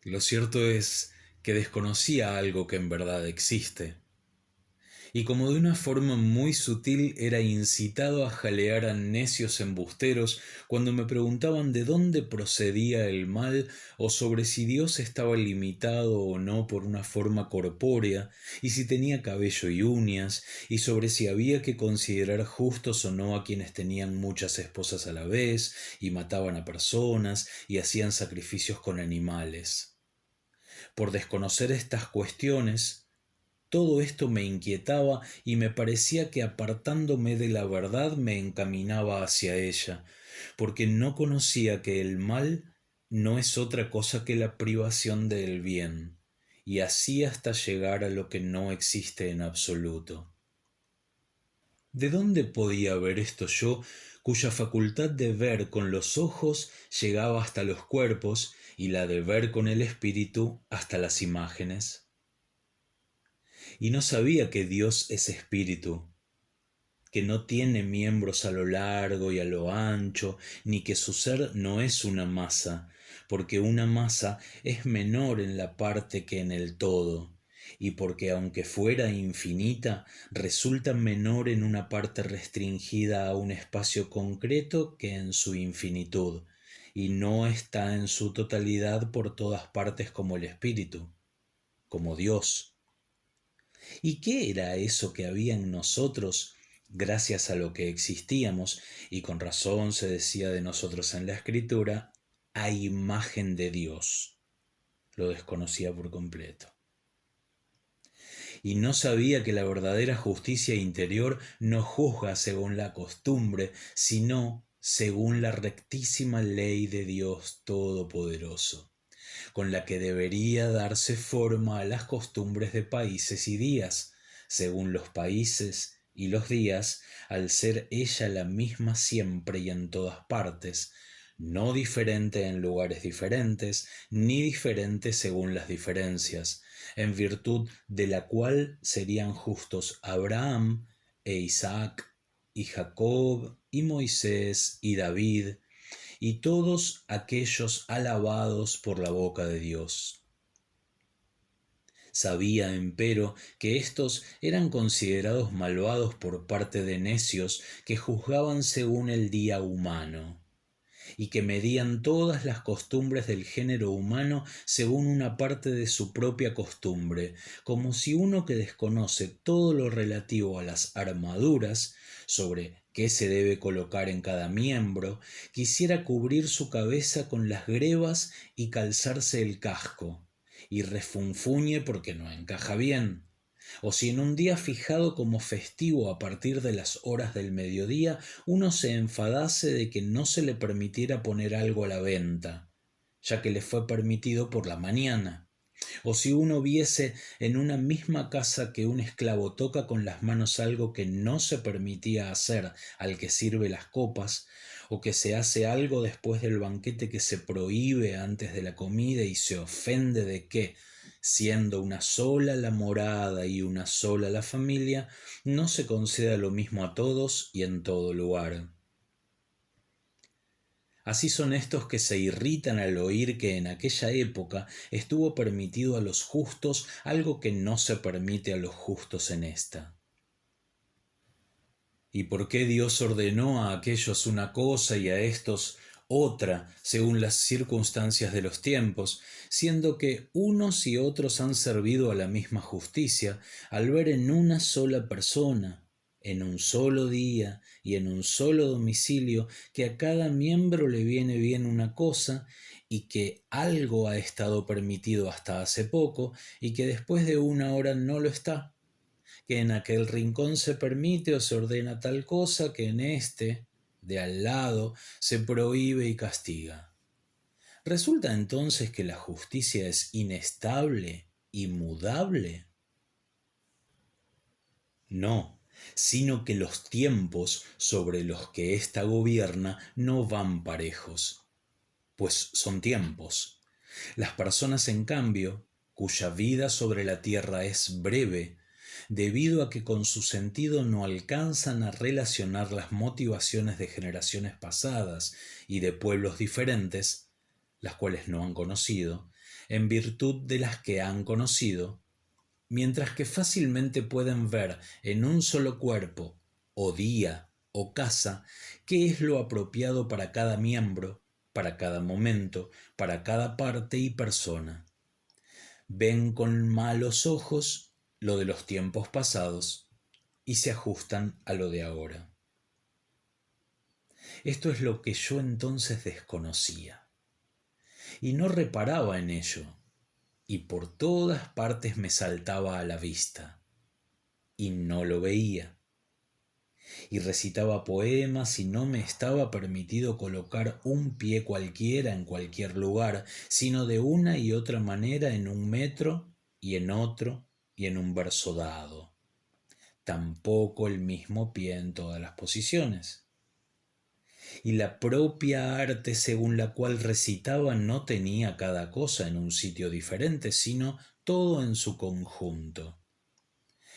Lo cierto es que desconocía algo que en verdad existe, y como de una forma muy sutil era incitado a jalear a necios embusteros cuando me preguntaban de dónde procedía el mal o sobre si Dios estaba limitado o no por una forma corpórea y si tenía cabello y uñas y sobre si había que considerar justos o no a quienes tenían muchas esposas a la vez y mataban a personas y hacían sacrificios con animales. Por desconocer estas cuestiones, todo esto me inquietaba y me parecía que apartándome de la verdad me encaminaba hacia ella, porque no conocía que el mal no es otra cosa que la privación del bien, y así hasta llegar a lo que no existe en absoluto. ¿De dónde podía ver esto yo, cuya facultad de ver con los ojos llegaba hasta los cuerpos y la de ver con el espíritu hasta las imágenes? Y no sabía que Dios es espíritu, que no tiene miembros a lo largo y a lo ancho, ni que su ser no es una masa, porque una masa es menor en la parte que en el todo, y porque aunque fuera infinita, resulta menor en una parte restringida a un espacio concreto que en su infinitud, y no está en su totalidad por todas partes como el espíritu, como Dios. ¿Y qué era eso que había en nosotros gracias a lo que existíamos? Y con razón se decía de nosotros en la escritura, a imagen de Dios. Lo desconocía por completo. Y no sabía que la verdadera justicia interior no juzga según la costumbre, sino según la rectísima ley de Dios Todopoderoso, con la que debería darse forma a las costumbres de países y días, según los países y los días, al ser ella la misma siempre y en todas partes, no diferente en lugares diferentes, ni diferente según las diferencias, en virtud de la cual serían justos Abraham e Isaac y Jacob y Moisés y David y todos aquellos alabados por la boca de Dios. Sabía, empero, que éstos eran considerados malvados por parte de necios que juzgaban según el día humano, y que medían todas las costumbres del género humano según una parte de su propia costumbre, como si uno que desconoce todo lo relativo a las armaduras, sobre qué se debe colocar en cada miembro, quisiera cubrir su cabeza con las grebas y calzarse el casco, y refunfuñe porque no encaja bien. O si en un día fijado como festivo a partir de las horas del mediodía uno se enfadase de que no se le permitiera poner algo a la venta, ya que le fue permitido por la mañana. O si uno viese en una misma casa que un esclavo toca con las manos algo que no se permitía hacer al que sirve las copas, o que se hace algo después del banquete que se prohíbe antes de la comida y se ofende de que, siendo una sola la morada y una sola la familia, no se conceda lo mismo a todos y en todo lugar. Así son estos que se irritan al oír que en aquella época estuvo permitido a los justos algo que no se permite a los justos en esta. ¿Y por qué Dios ordenó a aquellos una cosa y a estos otra según las circunstancias de los tiempos, siendo que unos y otros han servido a la misma justicia al ver en una sola persona, en un solo día y en un solo domicilio, que a cada miembro le viene bien una cosa y que algo ha estado permitido hasta hace poco y que después de una hora no lo está, que en aquel rincón se permite o se ordena tal cosa que en este, de al lado, se prohíbe y castiga. ¿Resulta entonces que la justicia es inestable, inmudable? No, sino que los tiempos sobre los que ésta gobierna no van parejos, pues son tiempos. Las personas, en cambio, cuya vida sobre la tierra es breve, debido a que con su sentido no alcanzan a relacionar las motivaciones de generaciones pasadas y de pueblos diferentes, las cuales no han conocido, en virtud de las que han conocido, mientras que fácilmente pueden ver en un solo cuerpo, o día, o casa, qué es lo apropiado para cada miembro, para cada momento, para cada parte y persona. Ven con malos ojos lo de los tiempos pasados y se ajustan a lo de ahora. Esto es lo que yo entonces desconocía y no reparaba en ello, y por todas partes me saltaba a la vista y no lo veía. Y recitaba poemas y no me estaba permitido colocar un pie cualquiera en cualquier lugar, sino de una y otra manera en un metro y en otro y en un verso dado. Tampoco el mismo pie en todas las posiciones. Y la propia arte según la cual recitaba no tenía cada cosa en un sitio diferente, sino todo en su conjunto.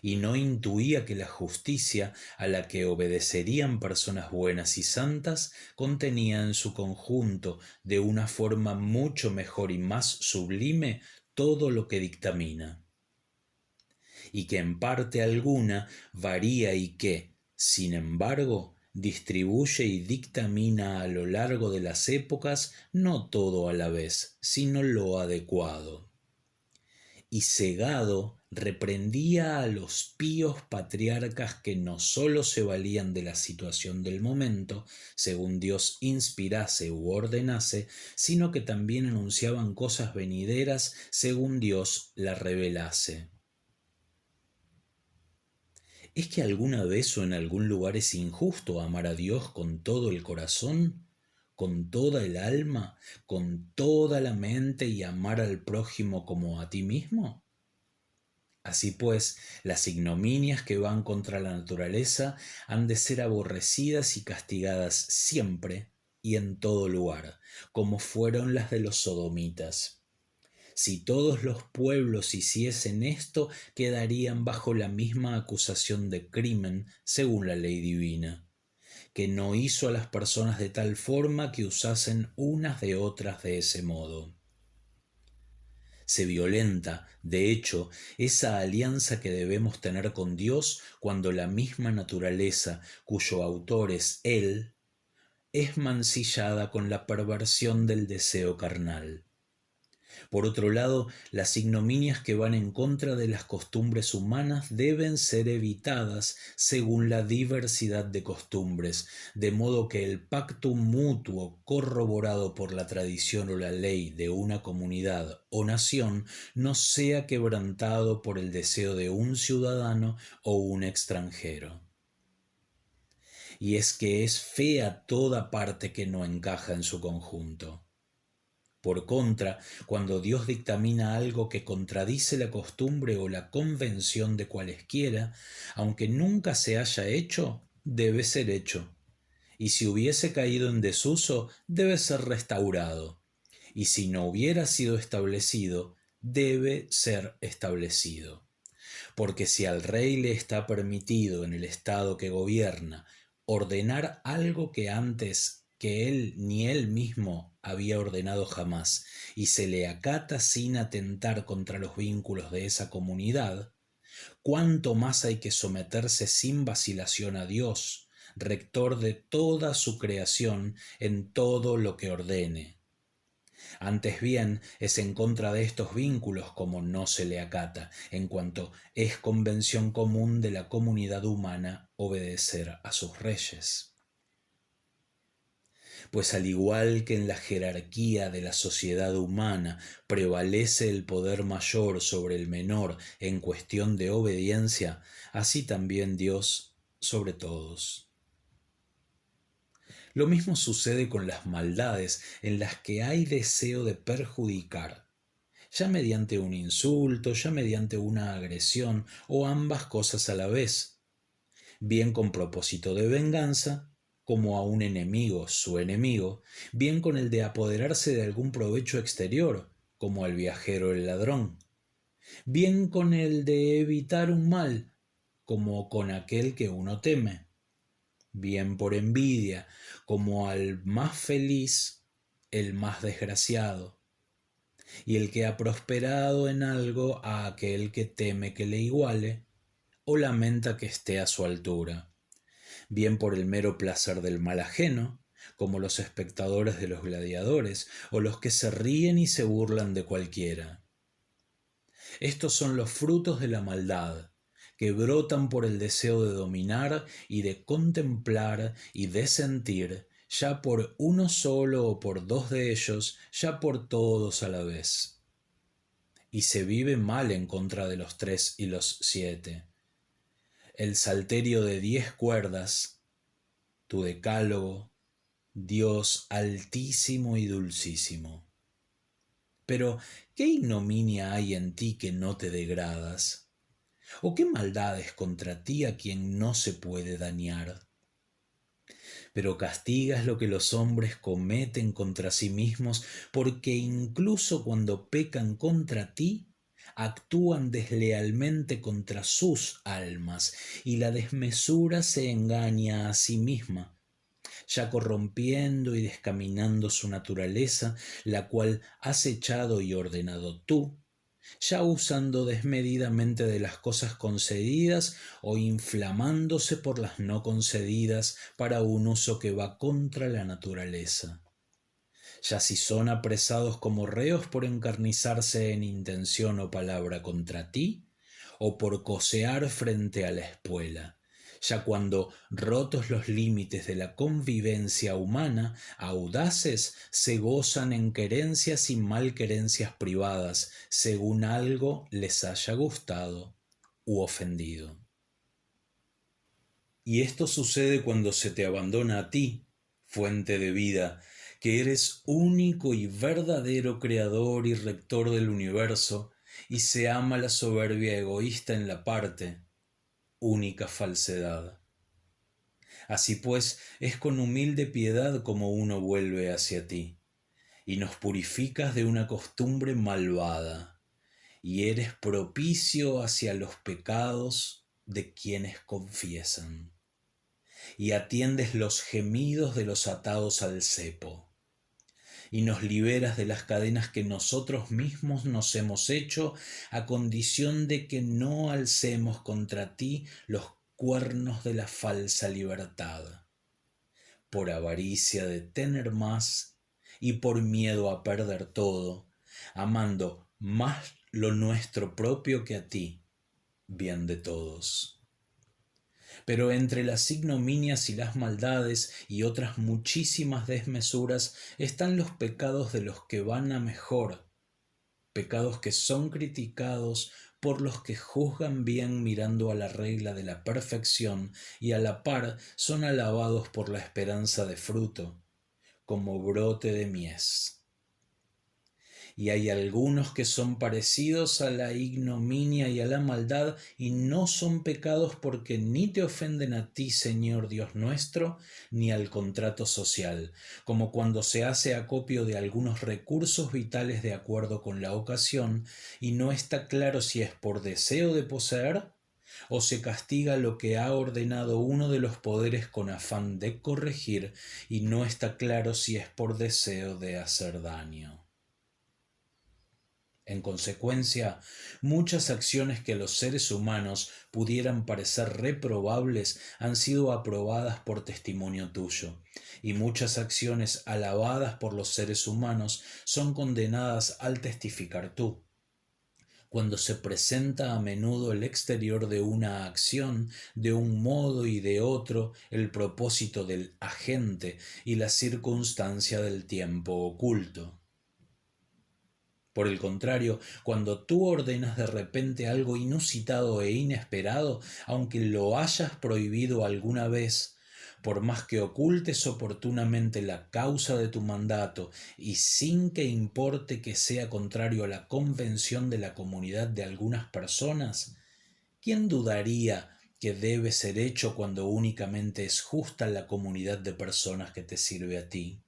Y no intuía que la justicia a la que obedecerían personas buenas y santas contenía en su conjunto, de una forma mucho mejor y más sublime, todo lo que dictamina, y que en parte alguna varía y que, sin embargo, distribuye y dictamina a lo largo de las épocas no todo a la vez, sino lo adecuado. Y cegado reprendía a los píos patriarcas que no sólo se valían de la situación del momento, según Dios inspirase u ordenase, sino que también anunciaban cosas venideras según Dios la revelase. ¿Es que alguna vez o en algún lugar es injusto amar a Dios con todo el corazón, con toda el alma, con toda la mente y amar al prójimo como a ti mismo? Así pues, las ignominias que van contra la naturaleza han de ser aborrecidas y castigadas siempre y en todo lugar, como fueron las de los sodomitas. Si todos los pueblos hiciesen esto, quedarían bajo la misma acusación de crimen según la ley divina, que no hizo a las personas de tal forma que usasen unas de otras de ese modo. Se violenta, de hecho, esa alianza que debemos tener con Dios cuando la misma naturaleza, cuyo autor es Él, es mancillada con la perversión del deseo carnal. Por otro lado, las ignominias que van en contra de las costumbres humanas deben ser evitadas según la diversidad de costumbres, de modo que el pacto mutuo corroborado por la tradición o la ley de una comunidad o nación no sea quebrantado por el deseo de un ciudadano o un extranjero. Y es que es fea toda parte que no encaja en su conjunto. Por contra, cuando Dios dictamina algo que contradice la costumbre o la convención de cualesquiera, aunque nunca se haya hecho, debe ser hecho. Y si hubiese caído en desuso, debe ser restaurado. Y si no hubiera sido establecido, debe ser establecido. Porque si al rey le está permitido en el estado que gobierna ordenar algo que antes que él ni él mismo había ordenado jamás, y se le acata sin atentar contra los vínculos de esa comunidad, cuánto más hay que someterse sin vacilación a Dios, rector de toda su creación en todo lo que ordene. Antes bien, es en contra de estos vínculos como no se le acata, en cuanto es convención común de la comunidad humana obedecer a sus reyes. Pues al igual que en la jerarquía de la sociedad humana prevalece el poder mayor sobre el menor en cuestión de obediencia, así también Dios sobre todos. Lo mismo sucede con las maldades en las que hay deseo de perjudicar, ya mediante un insulto, ya mediante una agresión o ambas cosas a la vez, bien con propósito de venganza, como a un enemigo su enemigo, bien con el de apoderarse de algún provecho exterior, como al viajero el ladrón, bien con el de evitar un mal, como con aquel que uno teme, bien por envidia, como al más feliz el más desgraciado, y el que ha prosperado en algo a aquel que teme que le iguale o lamenta que esté a su altura, bien por el mero placer del mal ajeno, como los espectadores de los gladiadores, o los que se ríen y se burlan de cualquiera. Estos son los frutos de la maldad, que brotan por el deseo de dominar y de contemplar y de sentir, ya por uno solo o por dos de ellos, ya por todos a la vez. Y se vive mal en contra de los 3 y los 7. El salterio de 10 cuerdas, tu decálogo, Dios altísimo y dulcísimo. Pero, ¿qué ignominia hay en ti que no te degradas? ¿O qué maldades contra ti a quien no se puede dañar? Pero castigas lo que los hombres cometen contra sí mismos, porque incluso cuando pecan contra ti, actúan deslealmente contra sus almas, y la desmesura se engaña a sí misma, ya corrompiendo y descaminando su naturaleza, la cual has echado y ordenado tú, ya usando desmedidamente de las cosas concedidas o inflamándose por las no concedidas para un uso que va contra la naturaleza. Ya si son apresados como reos por encarnizarse en intención o palabra contra ti, o por cocear frente a la espuela, ya cuando, rotos los límites de la convivencia humana, audaces se gozan en querencias y malquerencias privadas, según algo les haya gustado u ofendido. Y esto sucede cuando se te abandona a ti, fuente de vida, que eres único y verdadero creador y rector del universo, y se ama la soberbia egoísta en la parte, única falsedad. Así pues, es con humilde piedad como uno vuelve hacia ti, y nos purificas de una costumbre malvada, y eres propicio hacia los pecados de quienes confiesan, y atiendes los gemidos de los atados al cepo, y nos liberas de las cadenas que nosotros mismos nos hemos hecho, a condición de que no alcemos contra ti los cuernos de la falsa libertad, por avaricia de tener más y por miedo a perder todo, amando más lo nuestro propio que a ti, bien de todos. Pero entre las ignominias y las maldades y otras muchísimas desmesuras están los pecados de los que van a mejor, pecados que son criticados por los que juzgan bien mirando a la regla de la perfección y a la par son alabados por la esperanza de fruto, como brote de mies. Y hay algunos que son parecidos a la ignominia y a la maldad y no son pecados porque ni te ofenden a ti, Señor Dios nuestro, ni al contrato social, como cuando se hace acopio de algunos recursos vitales de acuerdo con la ocasión y no está claro si es por deseo de poseer o se castiga lo que ha ordenado uno de los poderes con afán de corregir y no está claro si es por deseo de hacer daño. En consecuencia, muchas acciones que a los seres humanos pudieran parecer reprobables han sido aprobadas por testimonio tuyo, y muchas acciones alabadas por los seres humanos son condenadas al testificar tú. Cuando se presenta a menudo el exterior de una acción, de un modo y de otro, el propósito del agente y la circunstancia del tiempo oculto. Por el contrario, cuando tú ordenas de repente algo inusitado e inesperado, aunque lo hayas prohibido alguna vez, por más que ocultes oportunamente la causa de tu mandato y sin que importe que sea contrario a la convención de la comunidad de algunas personas, ¿quién dudaría que debe ser hecho cuando únicamente es justa la comunidad de personas que te sirve a ti?